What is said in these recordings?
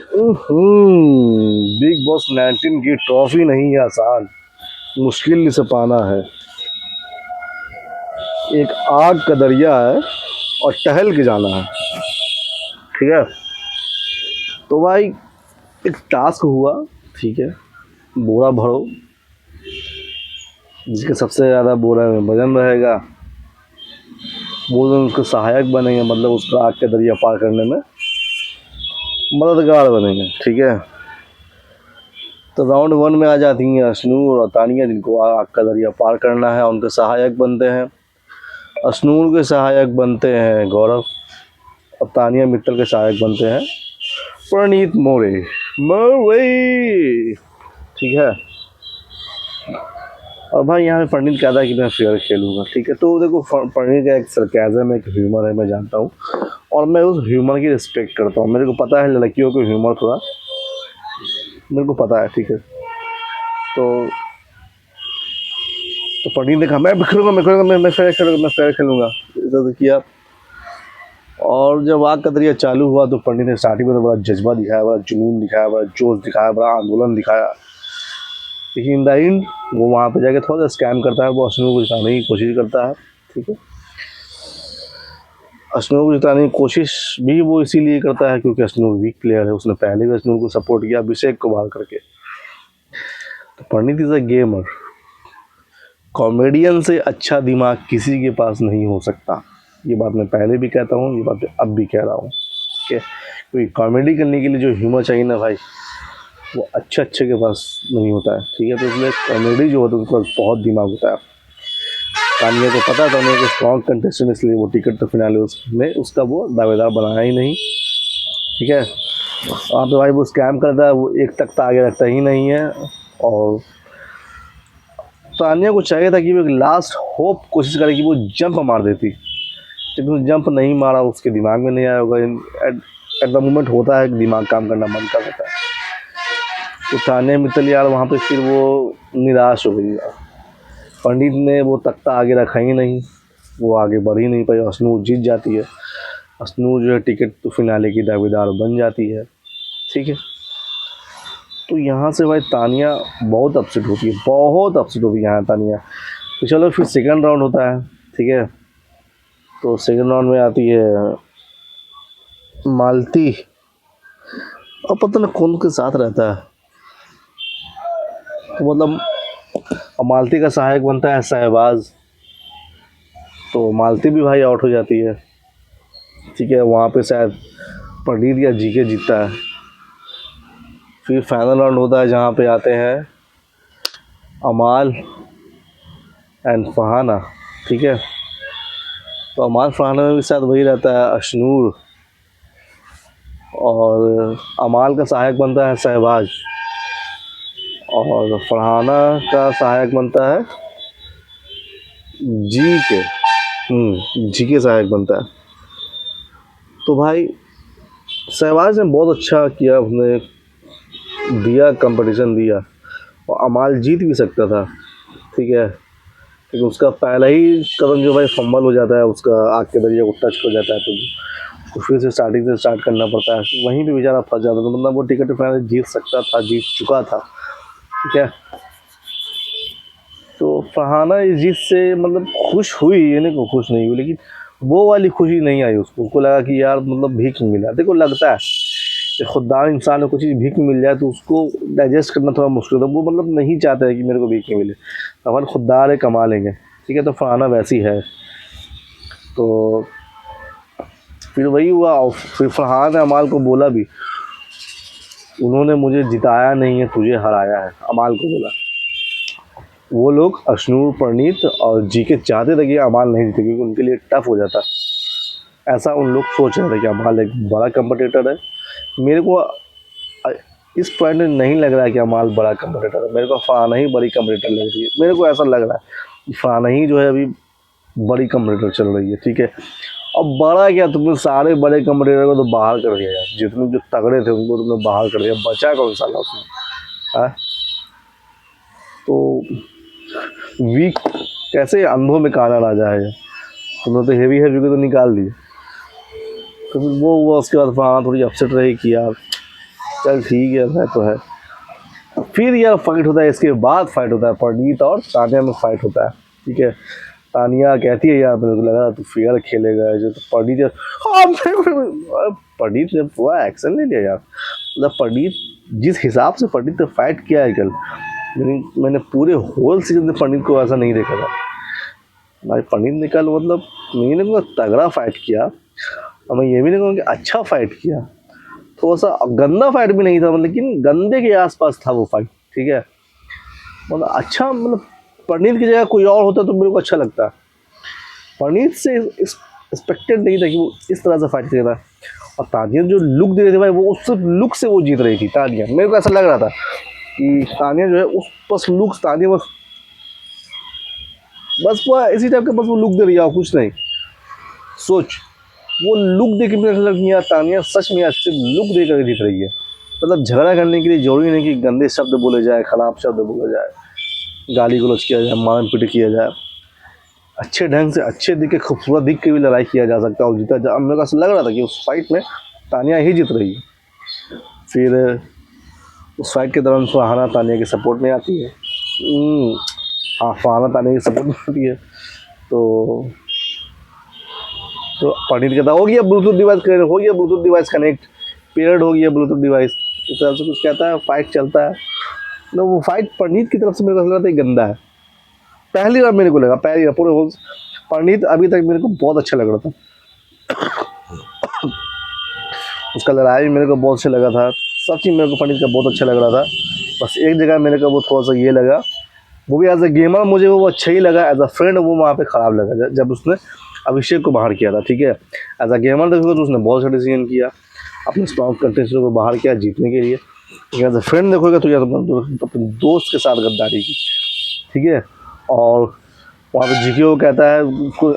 Big boss 19 की trophy नहीं है आसान, मुश्किल से पाना है। एक आग का दरिया है और टहल के जाना है। ठीक है, तो भाई एक टास्क हुआ। ठीक है, बोरा भरो, जिसके सबसे ज़्यादा बोरा में वजन रहेगा वो जो उसके सहायक बनेंगे, मतलब उसका आग का दरिया पार करने में मददगार बनेंगे। ठीक है, तो राउंड 1 में आ जाती हैं अश्नूर और तानिया, जिनको आग का दरिया पार करना है। उनके सहायक बनते हैं, अश्नूर के सहायक बनते हैं गौरव, और तानिया मित्तल के सहायक बनते हैं प्रणीत मोरे। मोरे, ठीक है। और भाई यहाँ पे पंडित कहता है कि मैं फेयर खेलूंगा। ठीक है, तो देखो पंडित का एक सरकाज़म है, एक ह्यूमर है, मैं जानता हूँ और मैं उस ह्यूमर की रिस्पेक्ट करता हूँ। मेरे को पता है लड़कियों को ह्यूमर थोड़ा मेरे को पता है। ठीक है, तो पंडित ने कहा मैं खेलूंगा, मैं फेयर खेलूंगा, मैं फेयर खेलूंगा, इधर किया। और जब आग का दरिया चालू हुआ तो पंडित ने स्टार्टिंग में तो बड़ा जज्बा दिखाया, बड़ा जुनून दिखाया, बड़ा जोश दिखाया, बड़ा आंदोलन दिखाया। लेकिन इन द एंड वो वहाँ पे जाके थोड़ा सा स्कैम करता है, वो अश्नूर को जिताने की कोशिश करता है। ठीक है, अश्नूर को जिताने की कोशिश भी वो इसीलिए करता है क्योंकि अश्नूर वीक प्लेयर है। उसने पहले भी अश्नूर को सपोर्ट किया अभिषेक को बाहर करके। तो पंडित इज अ गेमर, कॉमेडियन से अच्छा दिमाग किसी के पास नहीं हो सकता। ये बात मैं पहले भी कहता हूँ, ये बात मैं अब भी कह रहा हूँ। ठीक है, क्योंकि कॉमेडी करने के लिए जो ह्यूमर चाहिए ना भाई, वो अच्छे के पास नहीं होता है। ठीक है, तो इसलिए कॉमेडी जो होता है उसके पास बहुत दिमाग होता है। तानिया को पता था उन्हें स्ट्रॉन्ग कंटेस्टेंट, इसलिए वो टिकट तो फिनाले उसमें उसका वो दावेदार बनाया ही नहीं। ठीक है, वहाँ पे भाई वो स्कैम करता है, वो एक तक आगे रखता ही नहीं है। और तानिया को चाहिए था कि वो एक लास्ट होप कोशिश करे कि वो जंप मार देती, लेकिन वो जंप नहीं मारा, उसके दिमाग में नहीं आया होगा। एट द मोमेंट होता है कि दिमाग काम करना बंद कर देता है। तो तानिया मित्तल यार वहाँ पे फिर वो निराश हो गई यार। पंडित ने वो तख्ता आगे रखा ही नहीं, वो आगे बढ़ ही नहीं पाई। अश्नूर जीत जाती है, अश्नूर जो है टिकट तो फिनाले की दावेदार बन जाती है। ठीक है, तो यहाँ से भाई तानिया बहुत अपसेट होती है, बहुत अपसेट होती है यहाँ तानिया। तो चलो फिर सेकंड राउंड होता है। ठीक है, तो सेकंड राउंड में आती है मालती, और पता नहीं कौन के साथ रहता है, तो मतलब मालती का सहायक बनता है शहबाज। तो मालती भी भाई आउट हो जाती है। ठीक है, वहाँ पे शायद पंडित या जीके जीतता है। फिर फाइनल राउंड होता है जहाँ पे आते हैं अमाल एंड फहाना। ठीक है, तो अमाल फहाना में भी शायद वही रहता है अश्नूर, और अमाल का सहायक बनता है शहबाज, और फरहाना का सहायक बनता है जी के जी के सहायक बनता है। तो भाई शहबाज ने बहुत अच्छा किया, उसने दिया, कंपटीशन दिया, और अमाल जीत भी सकता था। ठीक है, क्योंकि उसका पहला ही कदम जो भाई फंबल हो जाता है, उसका आग के दरिया को टच हो जाता है, तो फिर से स्टार्टिंग से स्टार्ट करना पड़ता है। वहीं पे बेचारा फंस जाता था, मतलब वो टिकट फाइनल जीत सकता था, जीत चुका था। ठीक है, तो फरहाना इस जीत से मतलब खुश हुई, ये नहीं को खुश नहीं हुई, लेकिन वो वाली खुशी नहीं आई उसको लगा कि यार मतलब भीख मिला। देखो लगता है कि खुददार इंसान को कुछ चीज़ भीख में मिल जाए तो उसको डाइजेस्ट करना थोड़ा मुश्किल होता है। वो मतलब नहीं चाहता है कि मेरे को भीख में मिले, हमारे खुददार है, कमा लेंगे। ठीक है, तो फरहाना वैसी है। तो फिर वही हुआ, और फिर फरहान ने अमाल को बोला भी, उन्होंने मुझे जिताया नहीं है, तुझे हराया है, अमाल को बोला। वो लोग अश्नूर, प्रणीत और जीके चाहते थे कि अमाल नहीं जीते, क्योंकि उनके लिए टफ हो जाता, ऐसा उन लोग सोच रहे थे कि अमाल एक बड़ा कंपटीटर है। मेरे को इस पॉइंट में नहीं लग रहा है कि अमाल बड़ा कंपटीटर है, मेरे को फरहाना ही बड़ी कंपटीटर लग रही है। मेरे को ऐसा लग रहा है फरहाना ही जो है अभी बड़ी कंपटीटर चल रही है। ठीक है, अब बड़ा क्या, तुमने सारे बड़े कंपटीटर को तो बाहर कर दिया यार, जितने जो तगड़े थे उनको तुमने बाहर कर दिया, बचा कौन सा उसमें है। तो वीक कैसे अंधों में काला राजा है, तुमने तो हेवी को तो निकाल दिए। तो फिर वो हुआ, उसके बाद फरहाना थोड़ी अपसेट रही कि यार चल ठीक है, है तो है। फिर यार फाइट होता है, इसके बाद फाइट होता है पंडित और तानिया में फाइट होता है, ठीक है। तानिया कहती है यार मेरे को लगा तू फेयर खेलेगा, जो तो पंडित पंडित ने पूरा एक्शन ले लिया यार। मतलब पंडित जिस हिसाब से पंडित ने फाइट किया है कल, मैंने पूरे होल सीजन में पंडित को ऐसा नहीं देखा था भाई। पंडित ने कल मतलब मैंने को तगड़ा फाइट किया, और मैं ये भी नहीं कहूँगा कि अच्छा फाइट किया, थोड़ा सा गंदा फाइट भी नहीं था मतलब, लेकिन गंदे के आसपास था वो फाइट, ठीक है। मतलब अच्छा, मतलब पंडित की जगह कोई और होता तो मेरे को अच्छा लगता। पंडित से एक्सपेक्टेड नहीं था कि वो इस तरह से फाइट करेगा। और तानिया जो लुक दे रहे थे भाई, वो उस लुक से वो जीत रही थी तानिया। मेरे को ऐसा लग रहा था कि तानिया जो है उस बस लुक, तानिया बस वो इसी टाइप का बस वो लुक दे रही है और कुछ नहीं। सोच, वो लुक देख के मुझे लग नहीं, तानिया सच में अच्छे लुक दे कर जीत रही है। मतलब झगड़ा करने के लिए जरूरी नहीं कि गंदे शब्द बोले जाए, खराब शब्द बोले जाए, गाली गलौज किया जाए, मार पीट किया जाए। अच्छे ढंग से, अच्छे दिख के, खूबसूरत दिख के भी लड़ाई किया जा सकता है और जीता जा। मेरे को ऐसा लग रहा था कि उस फाइट में तानिया ही जीत रही है। फिर उस फाइट के दौरान फरहाना तानिया के सपोर्ट में आती है। हाँ, फरहाना तानिया के सपोर्ट में आती है। तो पंडित कहता हो गया ब्लूटूथ डिवाइस कनेक्ट, हो गया ब्लूटूथ डिवाइस कनेक्ट, पीरियड हो गया ब्लूटूथ डिवाइस, इस तरह से कुछ कहता है, फाइट चलता है। तो वो फाइट पंडित की तरफ से मेरे को लग रहा था गंदा है। पहली बार मेरे को लगा, पहली बार पूरे होल पंडित अभी तक मेरे को बहुत अच्छा लग रहा था। उसका लड़ाई भी मेरे को बहुत अच्छा लगा था, सब चीज़ मेरे को पंडित का बहुत अच्छा लग रहा था। बस एक जगह मेरे को वो थोड़ा सा ये लगा, वो भी एज अ गेमर मुझे वो अच्छा ही लगा, एज अ फ्रेंड वो वहाँ पे ख़राब लगा जब उसने अभिषेक को बाहर किया था, ठीक है। एज अ गेमर देखोगे तो उसने बहुत अच्छा डिसीजन किया, अपने स्ट्रॉन्ग कंटेस्टेंट को बाहर किया जीतने के लिए। लेकिन एज अ फ्रेंड देखोगे तो यार अपने दोस्त के साथ गद्दारी की, ठीक है। और वहाँ पे जीके वो कहता है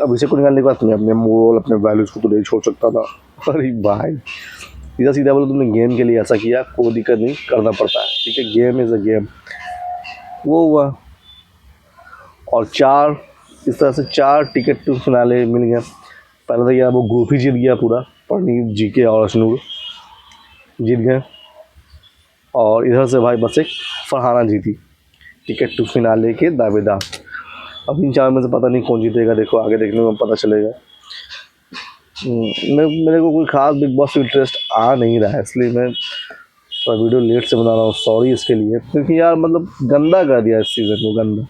अभिषेक को निकालने के बाद, तुम्हें अपने मोरल, अपने वैल्यूज़ को तो नहीं छोड़ सकता था। अरे भाई, सीधा सीधा बोलो, तुमने गेम के लिए ऐसा किया, कोई दिक्कत नहीं, करना पड़ता है, ठीक है। Game is a game. वो हुआ, और इस तरह से 4 टिकट टू फिनाले मिल गया। पहले तो यार वो ग्रुप ही जीत गया पूरा, पंडित, जीके और अशनूर जीत गए। और इधर से भाई बस एक फरहाना जीती, टिकट टू फिनाले के दावेदार। अब इन 4 में से पता नहीं कौन जीतेगा, देखो आगे देखने में पता चलेगा। मेरे को कोई खास बिग बॉस इंटरेस्ट आ नहीं रहा है, इसलिए मैं थोड़ा वीडियो लेट से बना रहा हूँ, सॉरी इसके लिए। क्योंकि यार मतलब गंदा कर दिया इस सीज़न को, गंदा,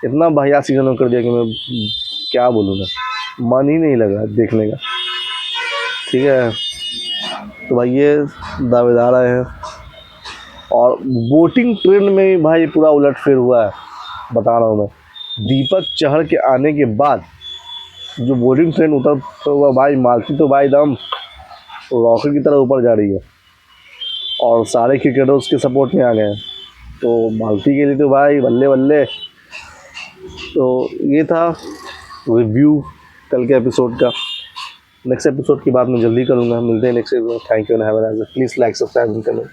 इतना बढ़िया सीज़न में कर दिया कि मैं क्या बोलूँगा, मन ही नहीं लगा देखने का, ठीक है। तो भाई ये दावेदार आए हैं, और वोटिंग ट्रेंड में भी भाई पूरा उलटफेर हुआ है, बता रहा हूँ मैं। दीपक चहर के आने के बाद जो वोटिंग ट्रेंड उतर हुआ भाई, मालती तो भाई एकदम रॉकेट की तरह ऊपर जा रही है, और सारे क्रिकेटर उसके सपोर्ट में आ गए हैं। तो मालती के लिए तो भाई बल्ले बल्ले। तो ये था रिव्यू कल के एपिसोड का। नेक्स्ट एपिसोड की बात मैं जल्दी करूँगा, मिलते हैं next episode. Thank you and have a nice day. Please like, subscribe and comment.